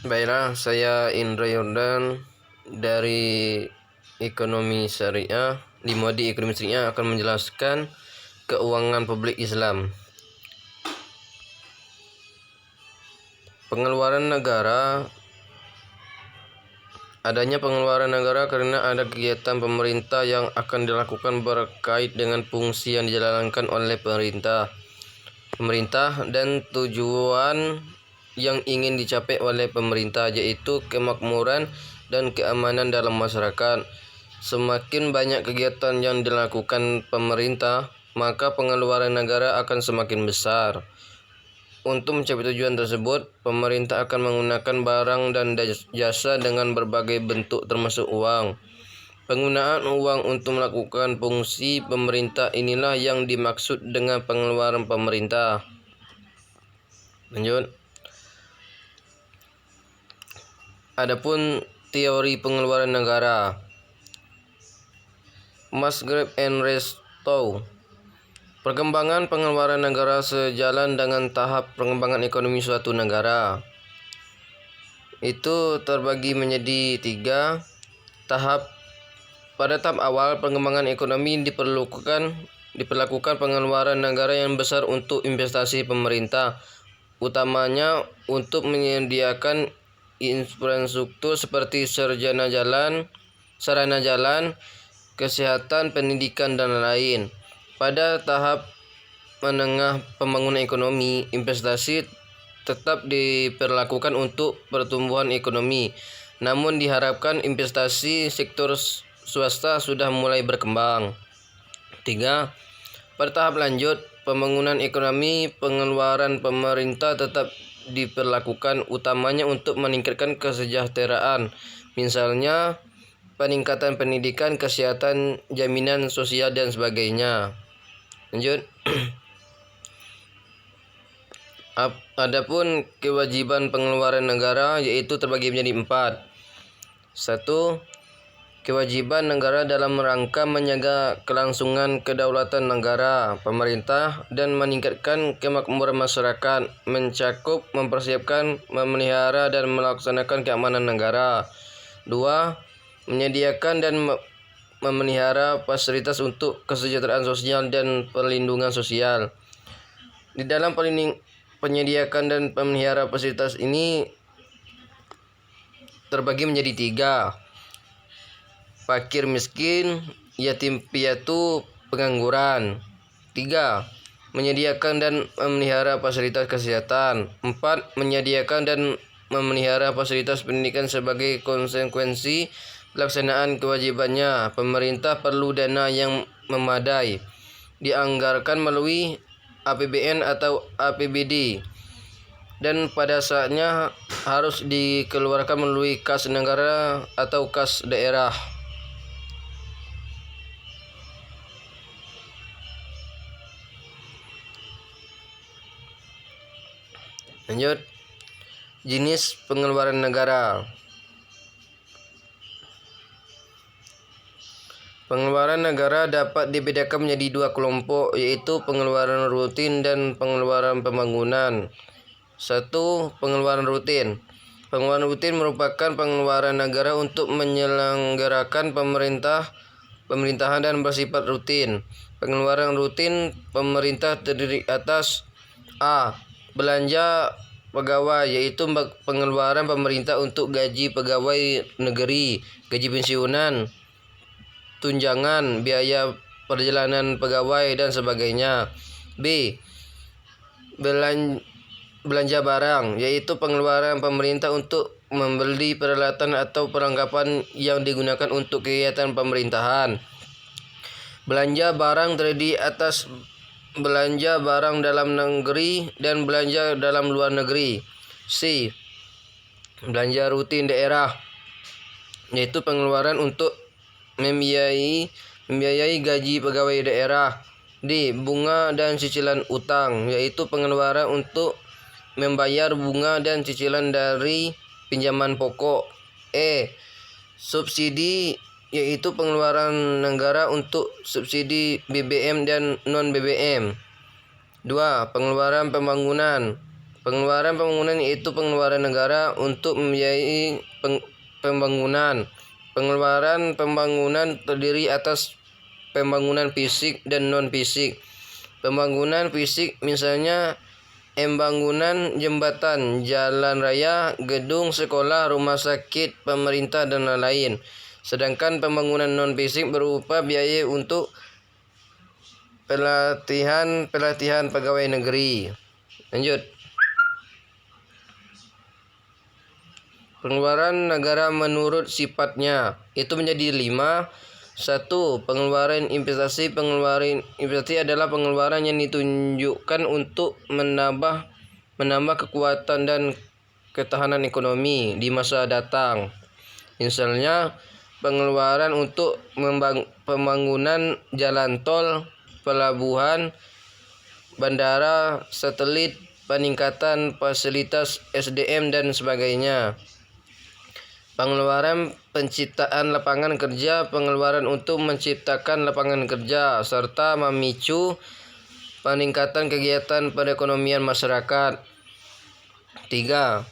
Baiklah, saya Indra Yordan dari Ekonomi Syariah, di Modi Ekonomi Syariah akan menjelaskan keuangan publik Islam. Pengeluaran negara. Adanya pengeluaran negara karena ada kegiatan pemerintah yang akan dilakukan berkait dengan fungsi yang dijalankan oleh pemerintah dan tujuan yang ingin dicapai oleh pemerintah, yaitu kemakmuran dan keamanan dalam masyarakat. Semakin banyak kegiatan yang dilakukan pemerintah, maka pengeluaran negara akan semakin besar. Untuk mencapai tujuan tersebut, pemerintah akan menggunakan barang dan jasa dengan berbagai bentuk termasuk uang. Penggunaan uang untuk melakukan fungsi pemerintah inilah yang dimaksud dengan pengeluaran pemerintah. Lanjut. Adapun teori pengeluaran negara. Musgrave and Restow. Perkembangan pengeluaran negara sejalan dengan tahap perkembangan ekonomi suatu negara. Itu terbagi menjadi 3 tahap. Pada tahap awal perkembangan ekonomi diperlakukan pengeluaran negara yang besar untuk investasi pemerintah, utamanya untuk menyediakan infrastruktur seperti sarana jalan, kesehatan, pendidikan, dan lain. Pada tahap menengah pembangunan ekonomi, investasi tetap diperlakukan untuk pertumbuhan ekonomi, namun diharapkan investasi sektor swasta sudah mulai berkembang. 3. Pada tahap lanjut pembangunan ekonomi, pengeluaran pemerintah tetap diperlakukan utamanya untuk meningkatkan kesejahteraan, misalnya peningkatan pendidikan, kesehatan, jaminan sosial, dan sebagainya. Lanjut. Adapun kewajiban pengeluaran negara yaitu terbagi menjadi 4. 1. Kewajiban negara dalam rangka menjaga kelangsungan kedaulatan negara, pemerintah, dan meningkatkan kemakmuran masyarakat, mencakup mempersiapkan, memelihara, dan melaksanakan keamanan negara. 2. Menyediakan dan memelihara fasilitas untuk kesejahteraan sosial dan perlindungan sosial. Di dalam penyediakan dan memelihara fasilitas ini terbagi menjadi 3. Fakir miskin, yatim piatu, pengangguran. 3. Menyediakan dan memelihara fasilitas kesehatan. 4. Menyediakan dan memelihara fasilitas pendidikan. Sebagai konsekuensi pelaksanaan kewajibannya, pemerintah perlu dana yang memadai, dianggarkan melalui APBN atau APBD, dan pada saatnya harus dikeluarkan melalui kas negara atau kas daerah. Lanjut. Jenis pengeluaran negara. Pengeluaran negara dapat dibedakan menjadi 2 kelompok, yaitu pengeluaran rutin dan pengeluaran pembangunan. 1. Pengeluaran rutin. Pengeluaran rutin merupakan pengeluaran negara untuk menyelenggarakan pemerintahan dan bersifat rutin. Pengeluaran rutin pemerintah terdiri atas A. Belanja pegawai, yaitu pengeluaran pemerintah untuk gaji pegawai negeri, gaji pensiunan, tunjangan, biaya perjalanan pegawai, dan sebagainya. B. Belanja barang, yaitu pengeluaran pemerintah untuk membeli peralatan atau perlengkapan yang digunakan untuk kegiatan pemerintahan. Belanja barang terdiri atas belanja barang dalam negeri dan belanja dalam luar negeri. C. Belanja rutin daerah, yaitu pengeluaran untuk membiayai gaji pegawai daerah. D. Bunga dan cicilan utang, yaitu pengeluaran untuk membayar bunga dan cicilan dari pinjaman pokok. E. Subsidi, yaitu pengeluaran negara untuk subsidi BBM dan non-BBM. 2. Pengeluaran pembangunan, Pengeluaran pembangunan yaitu pengeluaran negara untuk membiayai pembangunan. Pengeluaran pembangunan terdiri atas pembangunan fisik dan non-fisik. Pembangunan fisik misalnya pembangunan jembatan, jalan raya, gedung sekolah, rumah sakit, pemerintah, dan lain-lain. Sedangkan pembangunan non-fisik berupa biaya untuk pelatihan pegawai negeri. Lanjut. Pengeluaran negara menurut sifatnya itu menjadi 5. 1. Pengeluaran investasi. Pengeluaran investasi adalah pengeluaran yang ditunjukkan untuk menambah kekuatan dan ketahanan ekonomi di masa datang. Misalnya pengeluaran untuk pembangunan jalan tol, pelabuhan, bandara, satelit, peningkatan fasilitas SDM dan sebagainya. Pengeluaran penciptaan lapangan kerja, pengeluaran untuk menciptakan lapangan kerja serta memicu peningkatan kegiatan perekonomian masyarakat. 3.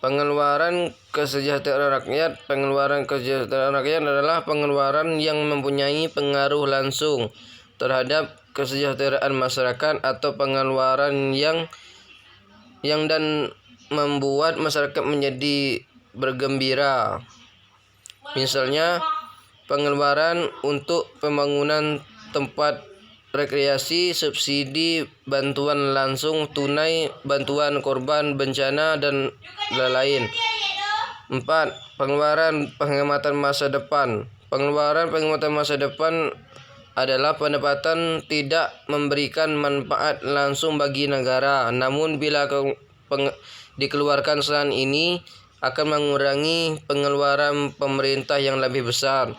Pengeluaran kesejahteraan rakyat. Pengeluaran kesejahteraan rakyat adalah pengeluaran yang mempunyai pengaruh langsung terhadap kesejahteraan masyarakat atau pengeluaran yang dan membuat masyarakat menjadi bergembira. Misalnya pengeluaran untuk pembangunan tempat rekreasi, subsidi, bantuan langsung tunai, bantuan korban bencana, dan lain-lain. 4. Pengeluaran penghematan masa depan. Pengeluaran penghematan masa depan adalah pendapatan tidak memberikan manfaat langsung bagi negara, namun bila dikeluarkan saat ini akan mengurangi pengeluaran pemerintah yang lebih besar.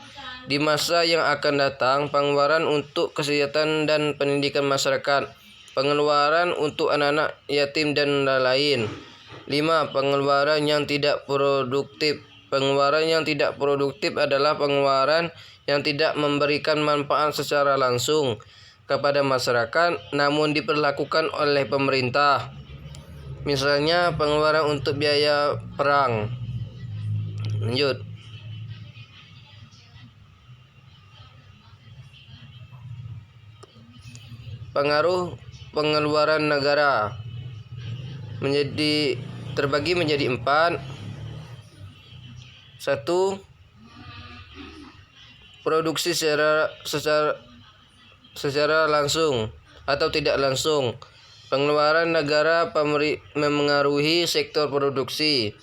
Di masa yang akan datang, pengeluaran untuk kesehatan dan pendidikan masyarakat, pengeluaran untuk anak-anak yatim dan lain-lain. 5. Pengeluaran yang tidak produktif. Pengeluaran yang tidak produktif adalah pengeluaran yang tidak memberikan manfaat secara langsung kepada masyarakat, namun diperlakukan oleh pemerintah. Misalnya pengeluaran untuk biaya perang. Lanjut. Pengaruh pengeluaran negara terbagi menjadi 4. 1. Produksi secara langsung atau tidak langsung. Pengeluaran negara memengaruhi sektor produksi.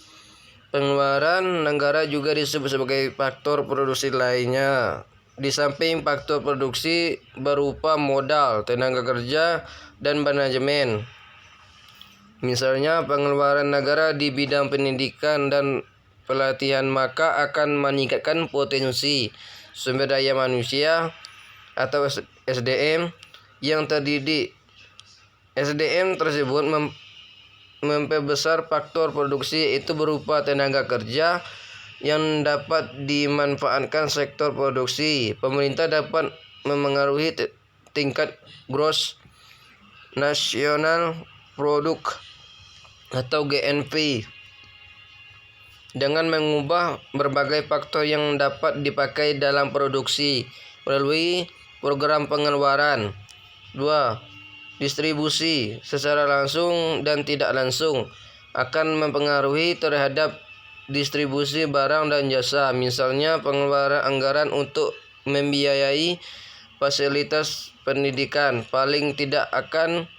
Pengeluaran negara juga disebut sebagai faktor produksi lainnya. Di samping faktor produksi berupa modal, tenaga kerja, dan manajemen. Misalnya pengeluaran negara di bidang pendidikan dan pelatihan maka akan meningkatkan potensi sumber daya manusia atau SDM yang terdidik. SDM tersebut memperbesar faktor produksi itu berupa tenaga kerja yang dapat dimanfaatkan sektor produksi. Pemerintah dapat memengaruhi tingkat gross national product atau GNP dengan mengubah berbagai faktor yang dapat dipakai dalam produksi melalui program pengeluaran. 2. Distribusi secara langsung dan tidak langsung akan mempengaruhi terhadap distribusi barang dan jasa. Misalnya pengeluaran anggaran untuk membiayai fasilitas pendidikan paling tidak akan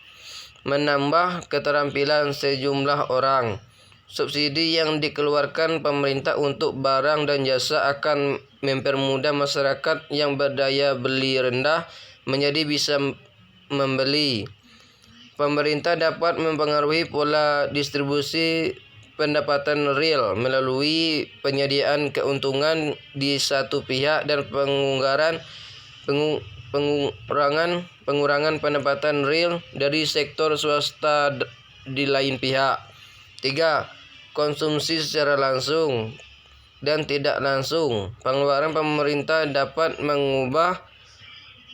menambah keterampilan sejumlah orang. Subsidi yang dikeluarkan pemerintah untuk barang dan jasa akan mempermudah masyarakat yang berdaya beli rendah menjadi bisa membeli. Pemerintah dapat mempengaruhi pola distribusi pendapatan real melalui penyediaan keuntungan di satu pihak dan pengurangan pendapatan real dari sektor swasta di lain pihak. 3. Konsumsi secara langsung dan tidak langsung. Pengeluaran pemerintah dapat mengubah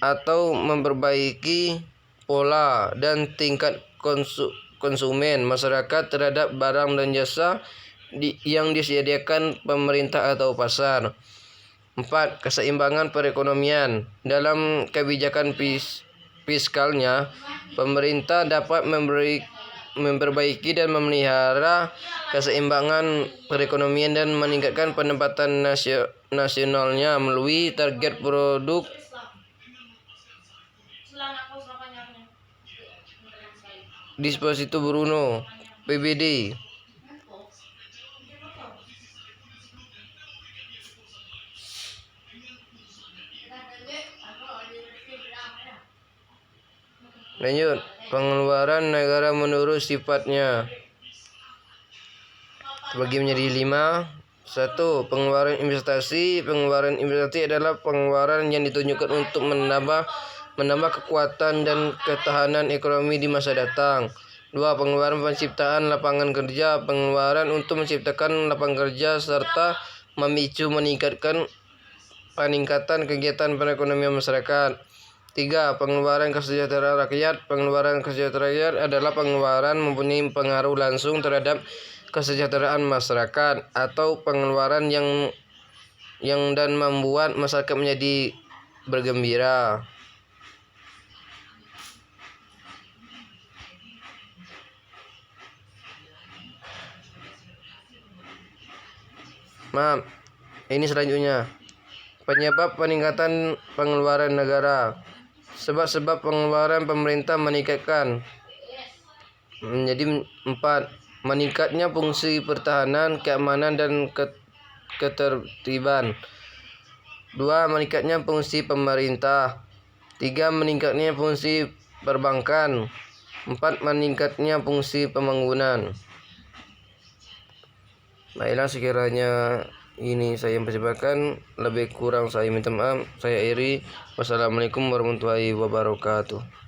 atau memperbaiki pola dan tingkat konsumen masyarakat terhadap barang dan jasa yang disediakan pemerintah atau pasar. 4. Keseimbangan perekonomian. Dalam kebijakan fiskalnya, pemerintah dapat memperbaiki dan memelihara keseimbangan perekonomian dan meningkatkan pendapatan nasionalnya melalui target produk Disposito Bruno (PBD). Lanjut, pengeluaran negara menurut sifatnya terbagi menjadi 5. 1. Pengeluaran investasi. Pengeluaran investasi adalah pengeluaran yang ditunjukkan untuk menambah kekuatan dan ketahanan ekonomi di masa datang. 2. Pengeluaran penciptaan lapangan kerja. Pengeluaran untuk menciptakan lapangan kerja serta meningkatkan peningkatan kegiatan perekonomian masyarakat. 3. Pengeluaran kesejahteraan rakyat. Pengeluaran kesejahteraan rakyat adalah pengeluaran mempunyai pengaruh langsung terhadap kesejahteraan masyarakat atau pengeluaran yang dan membuat masyarakat menjadi bergembira. Ini selanjutnya. Penyebab peningkatan pengeluaran negara. Sebab-sebab pengeluaran pemerintah meningkatkan menjadi 4. Meningkatnya fungsi pertahanan, keamanan, dan ketertiban. 2. Meningkatnya fungsi pemerintah. 3. Meningkatnya fungsi perbankan. 4. Meningkatnya fungsi pembangunan. Baiklah, sekiranya ini saya mempercepat, lebih kurang saya minta maaf. Saya Eri. Wassalamualaikum warahmatullahi wabarakatuh.